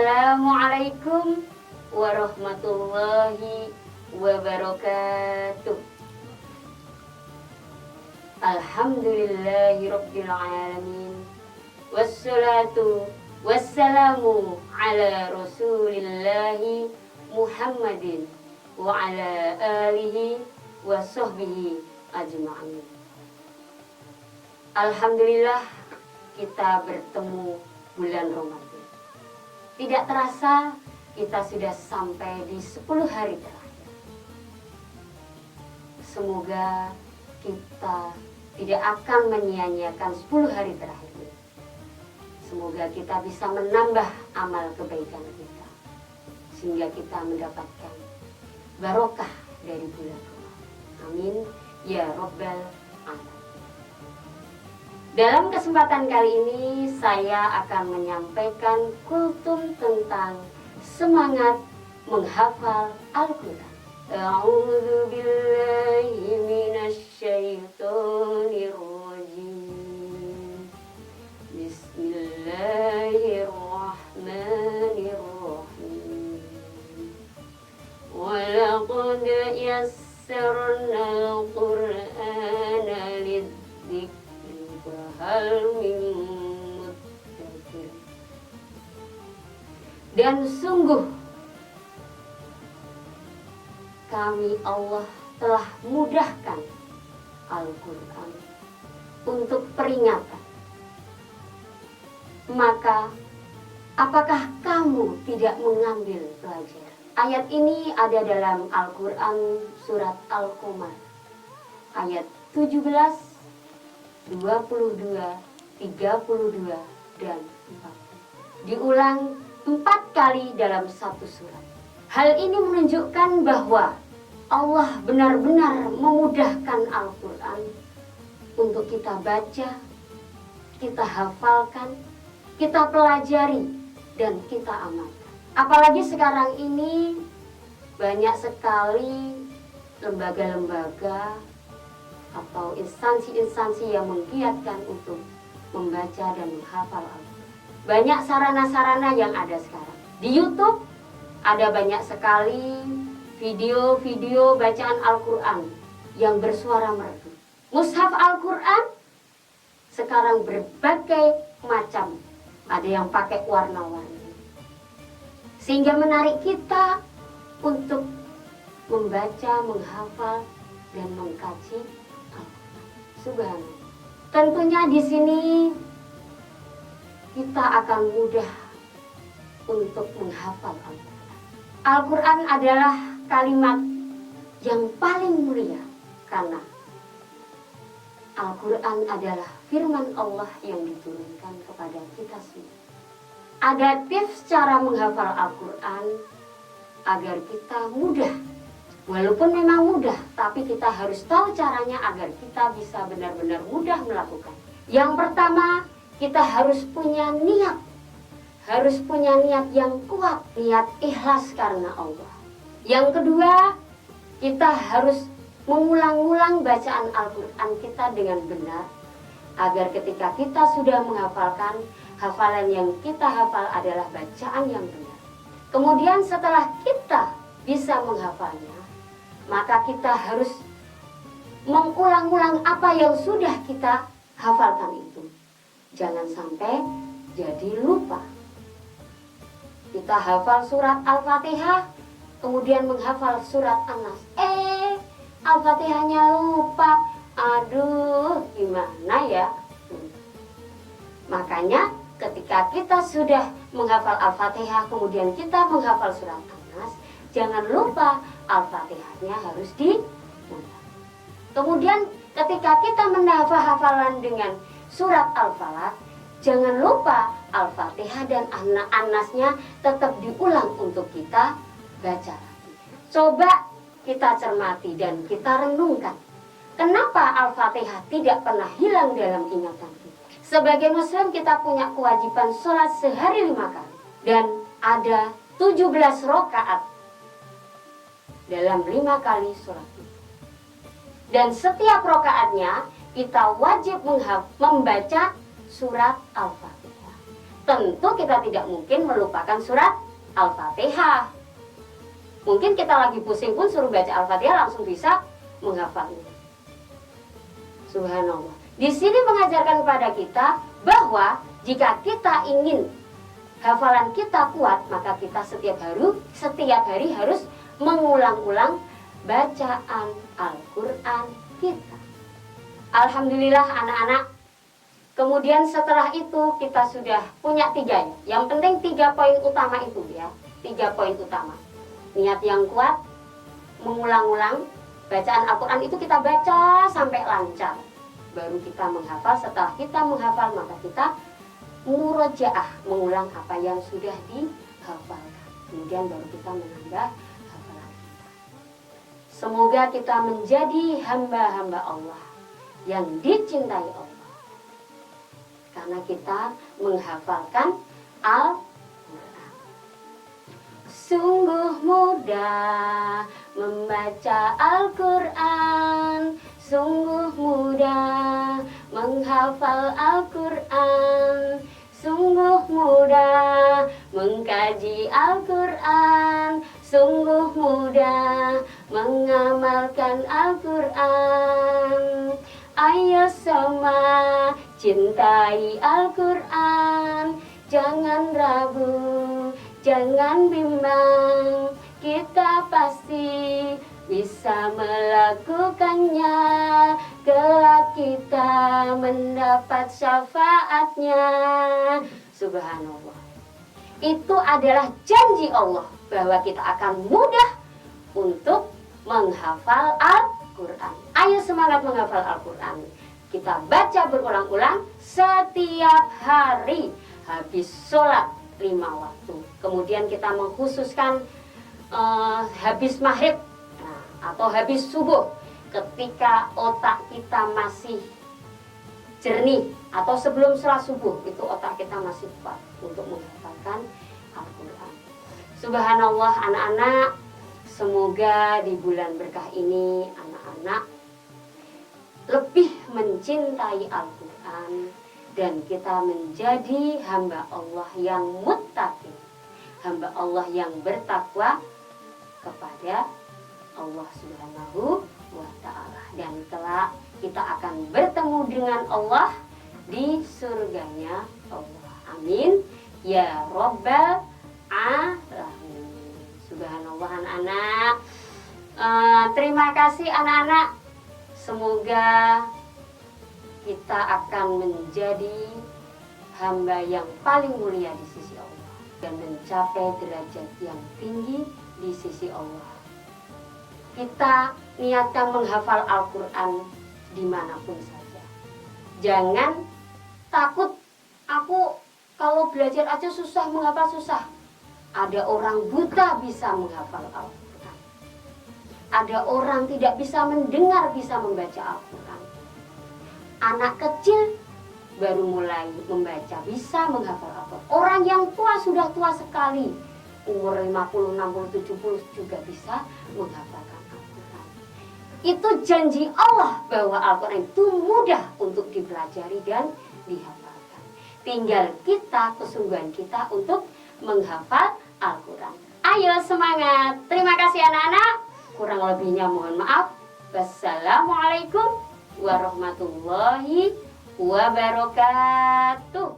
Assalamualaikum warahmatullahi wabarakatuh. Alhamdulillahirabbil alamin. Wassalatu wassalamu ala Rasulillahi Muhammadin wa ala alihi wa sahbihi ajma'in. Alhamdulillah kita bertemu bulan Ramadan. Tidak terasa kita sudah sampai di 10 hari terakhir. Semoga kita tidak akan menyia-nyiakan 10 hari terakhir ini. Semoga kita bisa menambah amal kebaikan kita, sehingga kita mendapatkan barokah dari bulan Ramadan. Amin ya Rabbal Alamin. Dalam kesempatan kali ini saya akan menyampaikan kultum tentang semangat menghafal Al-Quran. A'udzu billahi minasy syaithanir rajim. Bismillahirrahmanirrahim. Wa laqad yassarnal Qur'ana lidzikri dan sungguh kami Allah telah mudahkan Al-Quran untuk peringatan. Maka apakah kamu tidak mengambil pelajaran? Ayat ini ada dalam Al-Quran surat Al-Qamar ayat 17, 22, 32, dan 40. Diulang 4 kali dalam satu surat. Hal ini menunjukkan bahwa Allah benar-benar memudahkan Al-Quran untuk kita baca, kita hafalkan, kita pelajari, dan kita amalkan. Apalagi sekarang ini banyak sekali lembaga-lembaga atau instansi-instansi yang menggiatkan untuk membaca dan menghafal Al-Quran. Banyak sarana-sarana yang ada sekarang. Di YouTube ada banyak sekali video-video bacaan Al-Quran yang bersuara merdu. Mushaf Al-Quran sekarang berbagai macam. Ada yang pakai warna-warni. Sehingga menarik kita untuk membaca, menghafal, dan mengkaji Subhanallah. Tentunya di sini kita akan mudah untuk menghafal Al-Quran. Al-Quran adalah kalimat yang paling mulia karena Al-Quran adalah firman Allah yang diturunkan kepada kita semua. Ada tips cara menghafal Al-Quran agar kita mudah. Walaupun memang mudah, tapi kita harus tahu caranya agar kita bisa benar-benar mudah melakukan. Yang pertama, kita harus punya niat. Harus punya niat yang kuat, niat ikhlas karena Allah. Yang kedua, kita harus mengulang-ulang bacaan Al-Quran kita dengan benar, agar ketika kita sudah menghafalkan, hafalan yang kita hafal adalah bacaan yang benar. Kemudian setelah kita bisa menghafalnya, maka kita harus mengulang-ulang apa yang sudah kita hafalkan itu. Jangan sampai jadi lupa. Kita hafal surat Al-Fatihah, kemudian menghafal surat An-Nas. Al-Fatihahnya lupa. Aduh, gimana ya? Makanya ketika kita sudah menghafal Al-Fatihah, kemudian kita menghafal surat An-Nas, jangan lupa Al-Fatihahnya harus diulang. Kemudian ketika kita menghafal hafalan dengan surat Al-Falaq, jangan lupa Al-Fatihah dan An-Nasnya tetap diulang untuk kita baca lagi. Coba kita cermati dan kita renungkan. Kenapa Al-Fatihah tidak pernah hilang dalam ingatan kita? Sebagai Muslim kita punya kewajiban sholat sehari 5 kali. Dan ada 17 rakaat dalam 5 kali sholat itu. Dan setiap rakaatnya kita wajib membaca surat Al-Fatihah. tentu kita tidak mungkin melupakan surat Al-Fatihah. Mungkin kita lagi pusing pun suruh baca Al-Fatihah langsung bisa menghafalnya. Subhanallah. Di sini mengajarkan kepada kita bahwa jika kita ingin hafalan kita kuat, maka kita setiap hari harus mengulang-ulang bacaan Al-Quran kita. Alhamdulillah anak-anak. Kemudian setelah itu kita sudah punya 3 ya. Yang penting 3 poin utama itu ya. 3 poin utama. Niat yang kuat, mengulang-ulang bacaan Al-Quran itu kita baca sampai lancar. Baru kita menghafal. Setelah kita menghafal maka kita murojaah, mengulang apa yang sudah dihafalkan. Kemudian baru kita menambah hafalan kita. Semoga kita menjadi hamba-hamba Allah yang dicintai Allah, karena kita menghafalkan Al-Quran. Sungguh mudah membaca Al-Quran, sungguh mudah menghafal Al-Quran, sungguh mudah mengkaji Al-Quran, sungguh mudah mengamalkan Al-Quran. Ayo semua cintai Al-Quran, jangan ragu, jangan bimbang, kita pasti bisa melakukannya, kelak kita mendapat syafaatnya. Subhanallah. Itu adalah janji Allah bahwa kita akan mudah untuk menghafal Al-Quran. Ayo semangat menghafal Al-Quran. Kita baca berulang-ulang setiap hari habis sholat 5 waktu. Kemudian kita mengkhususkan habis maghrib atau habis subuh, ketika otak kita masih jernih, atau sebelum sholat subuh itu otak kita masih kuat untuk menghafalkan Al-Quran. Subhanallah anak-anak, semoga di bulan berkah ini anak-anak lebih mencintai Al-Quran dan kita menjadi hamba Allah yang muttaqin, hamba Allah yang bertakwa kepada Allah Subhanahu wa Ta'ala, dan kelak kita akan bertemu dengan Allah di surganya Allah. Amin ya Rabbal Alamin. Subhanallah anak-anak. Terima kasih anak-anak. Semoga kita akan menjadi hamba yang paling mulia di sisi Allah dan mencapai derajat yang tinggi di sisi Allah. Kita niatkan menghafal Al-Quran dimanapun saja. Jangan takut, aku kalau belajar aja susah, menghafal susah. Ada orang buta bisa menghafal Al-Quran. Ada orang tidak bisa mendengar, bisa membaca Al-Quran. Anak kecil baru mulai membaca, bisa menghafal Al-Quran. Orang yang tua, sudah tua sekali, umur 50, 60, 70 juga bisa menghafalkan. Itu janji Allah bahwa Al-Quran itu mudah untuk dipelajari dan dihafalkan. Tinggal kita, kesungguhan kita untuk menghafal Al-Quran. Ayo semangat. Terima kasih anak-anak. Kurang lebihnya mohon maaf. Wassalamualaikum warahmatullahi wabarakatuh.